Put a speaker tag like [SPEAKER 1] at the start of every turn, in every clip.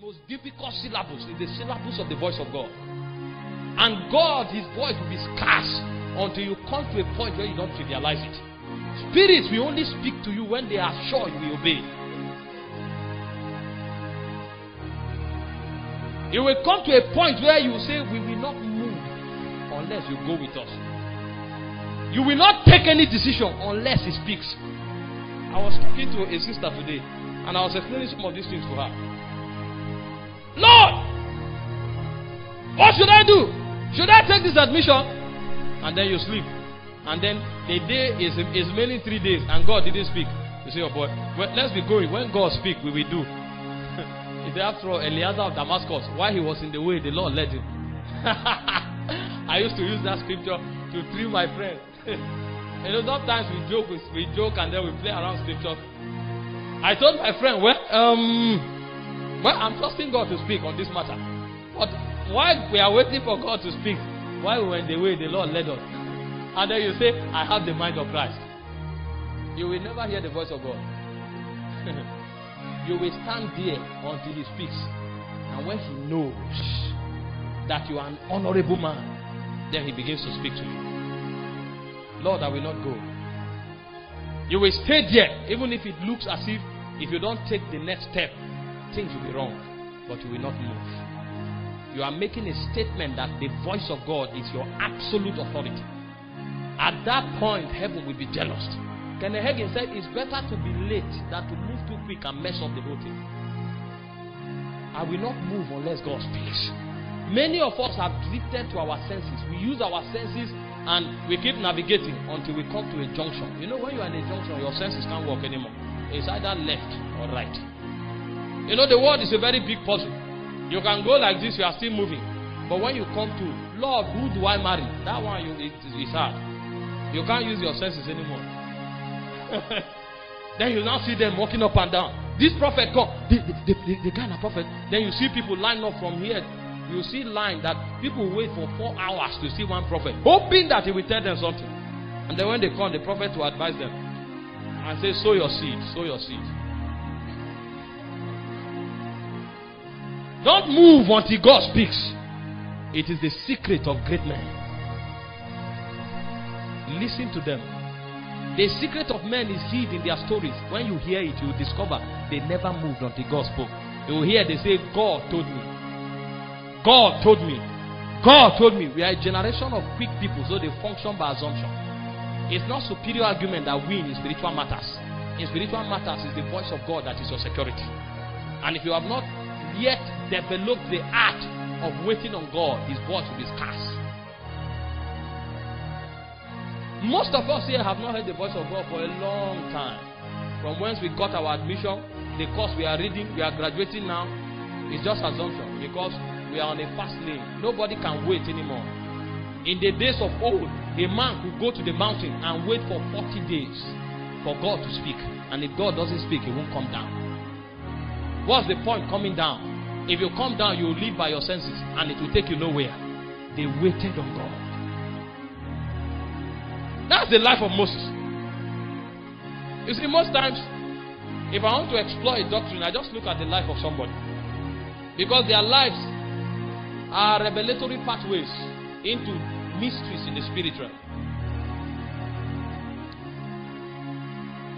[SPEAKER 1] most difficult syllables is the syllables of the voice of God. And God, his voice will be scarce until you come to a point where you don't trivialize it. Spirits will only speak to you when they are sure you will obey. You will come to a point where you say, we will not move unless you go with us. You will not take any decision unless he speaks. I was talking to a sister today, and I was explaining some of these things to her. Lord, what should I do? Should I take this admission? And then you sleep. And then the day is remaining 3 days, and God didn't speak. You say, oh boy, well, let's be going. When God speaks, we will do. After all, Eliezer of Damascus, while he was in the way, the Lord led him. I used to use that scripture to thrill my friends. You know, sometimes we joke and then we play around scripture. I told my friend, well, I'm trusting God to speak on this matter. But while we are waiting for God to speak, while we were in the way, the Lord led us. And then you say, I have the mind of Christ. You will never hear the voice of God. You will stand there until he speaks. And when he knows that you are an honorable man, then he begins to speak to you. Lord, I will not go. You will stay there, even if it looks as if you don't take the next step, things will be wrong. But you will not move. You are making a statement that the voice of God is your absolute authority. At that point, heaven will be jealous. Kenneth Hagin said it's better to be late than to move too quick and mess up the whole thing. I will not move unless God speaks. Many of us have drifted to our senses. We use our senses and we keep navigating until we come to a junction. You know, when you are in a junction, your senses can't work anymore. It's either left or right. You know, the world is a very big puzzle. You can go like this, you are still moving. But when you come to, Lord, who do I marry? That one, it's hard. You can't use your senses anymore. Then you now see them walking up and down. This prophet come, the kind of prophet. Then you see people line up from here. You see line that people wait for 4 hours to see one prophet, hoping that he will tell them something. And then when they come, the prophet will advise them and say, sow your seed, sow your seed. Don't move until God speaks. It is the secret of great men. Listen to them. The secret of men is hid in their stories. When you hear it, you will discover they never moved until God spoke. You will hear they say, God told me. God told me. God told me. We are a generation of quick people, so they function by assumption. It's not superior argument that win in spiritual matters. In spiritual matters, it's the voice of God that is your security. And if you have not yet developed the art of waiting on God, his voice will be scarce. Most of us here have not heard the voice of God for a long time. From whence we got our admission, the course we are reading, we are graduating now, it's just assumption because we are on a fast lane. Nobody can wait anymore. In the days of old, a man could go to the mountain and wait for 40 days for God to speak. And if God doesn't speak, he won't come down. What's the point coming down? If you come down, you will live by your senses and it will take you nowhere. They waited on God. That's the life of Moses. You see, most times, if I want to explore a doctrine, I just look at the life of somebody. Because their lives are revelatory pathways into mysteries in the spiritual.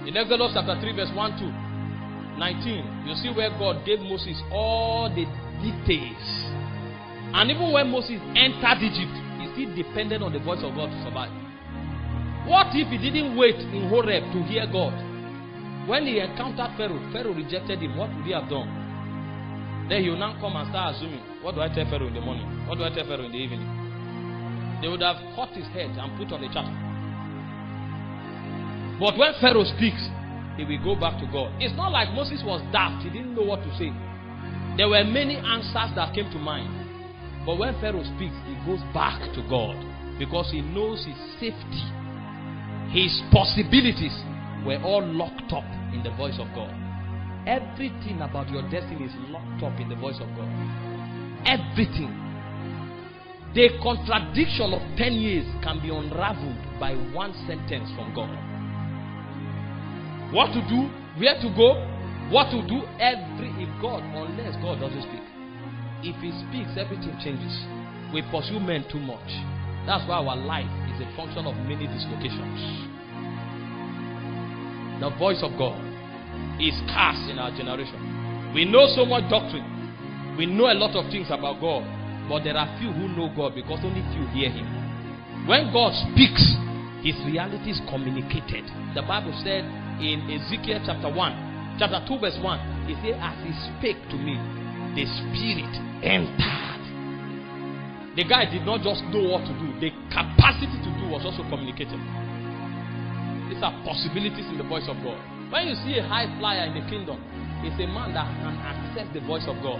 [SPEAKER 1] In Exodus chapter 3 verse 1 to 19, you see where God gave Moses all the details. And even when Moses entered Egypt, he still depended on the voice of God to survive. What if he didn't wait in Horeb to hear God? When he encountered Pharaoh, Pharaoh rejected him. What would he have done? Then he will now come and start assuming, what do I tell Pharaoh in the morning? What do I tell Pharaoh in the evening? They would have cut his head and put on the charter. But when Pharaoh speaks, he will go back to God. It's not like Moses was daft. He didn't know what to say. There were many answers that came to mind. But when Pharaoh speaks, he goes back to God because he knows his safety. His possibilities were all locked up in the voice of God. Everything about your destiny is locked up in the voice of God. Everything. The contradiction of 10 years can be unraveled by one sentence from God. What to do, where to go, What to do unless God doesn't speak. If He speaks, everything changes. We pursue men too much. That's why our life is a function of many dislocations. The voice of God is scarce in our generation. We know so much doctrine. We know a lot of things about God. But there are few who know God because only few hear Him. When God speaks, His reality is communicated. The Bible said in Ezekiel chapter 2 verse 1, it says, as He spake to me, the Spirit entered. The guy did not just know what to do. The capacity to do was also communicated. These are possibilities in the voice of God. When you see a high flyer in the kingdom, it's a man that can access the voice of God.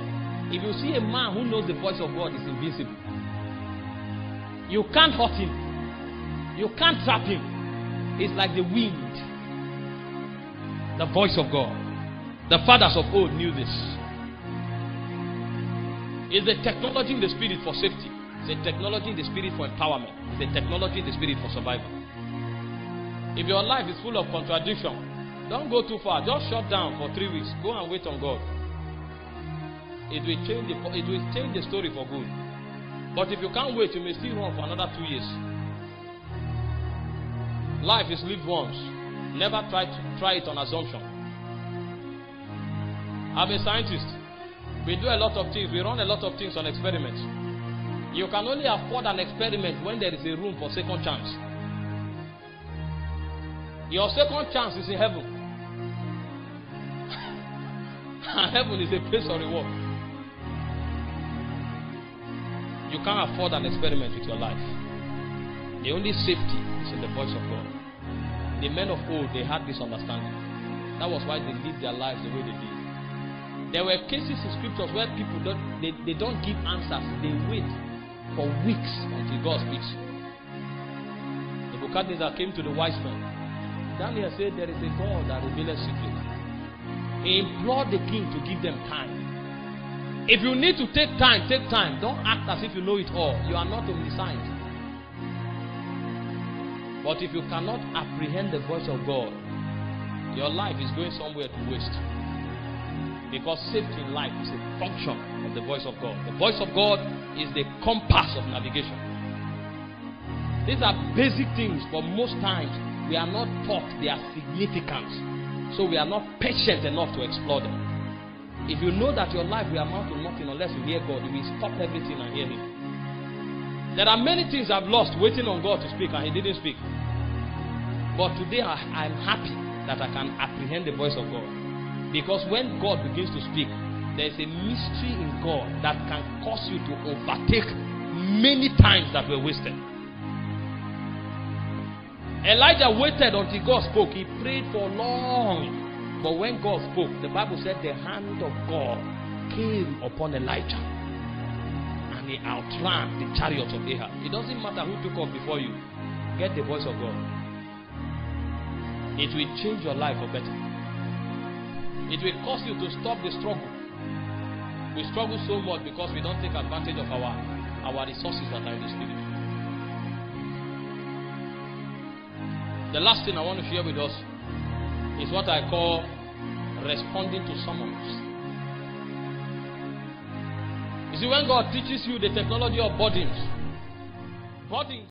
[SPEAKER 1] If you see a man who knows the voice of God, is invincible. You can't hurt him. You can't trap him. It's like the wind. The voice of God. The fathers of old knew this. It's the technology in the spirit for safety. It's a technology in the spirit for empowerment. It's a technology in the spirit for survival. If your life is full of contradiction, don't go too far. Just shut down for 3 weeks. Go and wait on God. It will change the story for good. But if you can't wait, you may still run for another 2 years. Life is lived once. Never try it on assumption. I'm a scientist. We do a lot of things. We run a lot of things on experiments. You can only afford an experiment when there is a room for second chance. Your second chance is in heaven. And heaven is a place of reward. You can't afford an experiment with your life. The only safety is in the voice of God. The men of old, they had this understanding. That was why they lived their lives the way they did. There were cases in scriptures where people don't give answers. They wait for weeks until God speaks. Nebuchadnezzar came to the wise men. Daniel said there is a God that reveals secrets. He implored the king to give them time. If you need to take time, take time. Don't act as if you know it all. You are not omniscient. But if you cannot apprehend the voice of God, your life is going somewhere to waste. Because safety in life is a function of the voice of God. The voice of God is the compass of navigation. These are basic things, but most times we are not taught their significance. So we are not patient enough to explore them. If you know that your life will amount to nothing unless you hear God, you will stop everything and hear Him. There are many things I've lost waiting on God to speak and He didn't speak. But today I'm happy that I can apprehend the voice of God. Because when God begins to speak, there is a mystery in God that can cause you to overtake many times that were wasted. Elijah waited until God spoke. He prayed for long. But when God spoke, the Bible said the hand of God came upon Elijah. And he outran the chariots of Ahab. It doesn't matter who took off before you. Get the voice of God. It will change your life for better. It will cause you to stop the struggle. We struggle so much because we don't take advantage of our resources that are in the spirit. The last thing I want to share with us is what I call responding to summons. You see, when God teaches you the technology of burdens,